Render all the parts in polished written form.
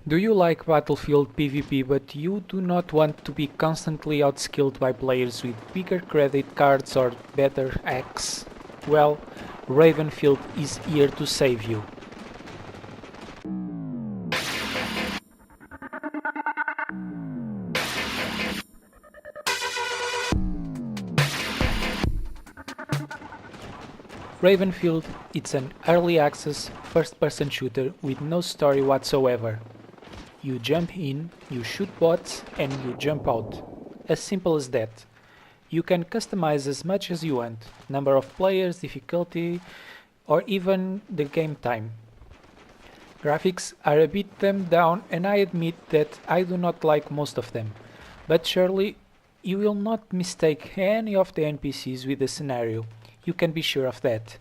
Do you like Battlefield PvP but you do not want to be constantly outskilled by players with bigger credit cards or better hacks? Well, Ravenfield is here to save you. Ravenfield is an early access first-person shooter with no story whatsoever. You jump in, you shoot bots, and you jump out. As simple as that. You can customize as much as you want, number of players, difficulty, or even the game time. Graphics are a bit dumbed down and I admit that I do not like most of them, but surely you will not mistake any of the NPCs with the scenario, you can be sure of that.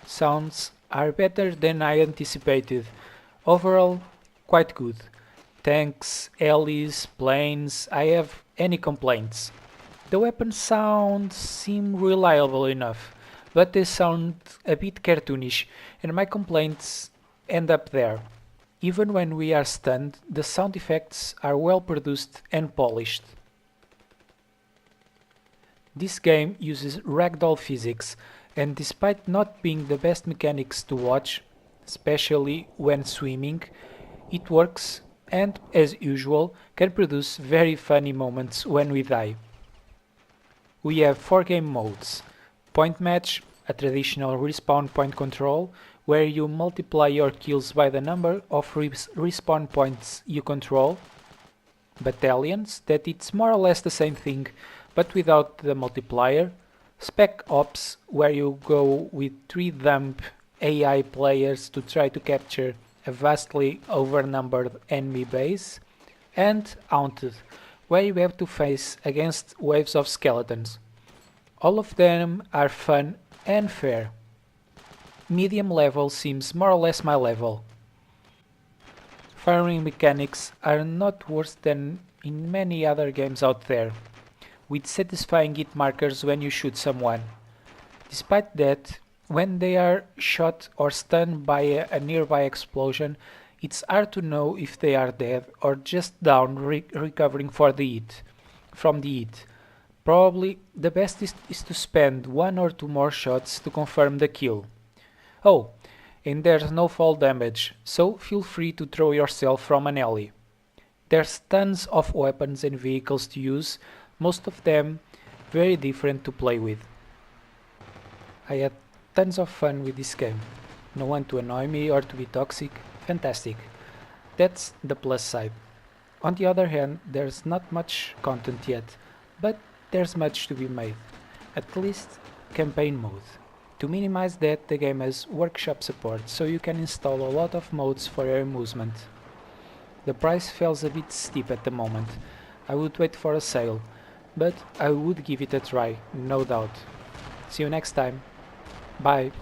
Sounds are better than I anticipated, overall quite good. Tanks, helis, planes, I have any complaints. The weapon sounds seem reliable enough, but they sound a bit cartoonish and my complaints end up there. Even when we are stunned, the sound effects are well produced and polished. This game uses ragdoll physics, and despite not being the best mechanics to watch, especially when swimming, it works and, as usual, can produce very funny moments when we die. We have 4 game modes: Point Match, a traditional respawn point control, where you multiply your kills by the number of respawn points you control. Battalions, that it's more or less the same thing, but without the multiplier. Spec Ops, where you go with 3 dumb AI players to try to capture a vastly overnumbered enemy base. And Haunted, where you have to face against waves of skeletons. All of them are fun and fair. Medium level seems more or less my level. Firing mechanics are not worse than in many other games out there, with satisfying hit markers when you shoot someone. Despite that, when they are shot or stunned by a nearby explosion, it's hard to know if they are dead or just down recovering from the heat. Probably the best is to spend 1 or 2 more shots to confirm the kill. Oh, and there's no fall damage, so feel free to throw yourself from an alley. There's tons of weapons and vehicles to use, most of them very different to play with. I had tons of fun with this game. No one to annoy me or to be toxic. Fantastic. That's the plus side. On the other hand, there's not much content yet, but there's much to be made. At least campaign mode. To minimize that, the game has workshop support, so you can install a lot of modes for your amusement. The price feels a bit steep at the moment. I would wait for a sale, but I would give it a try, no doubt. See you next time. Bye.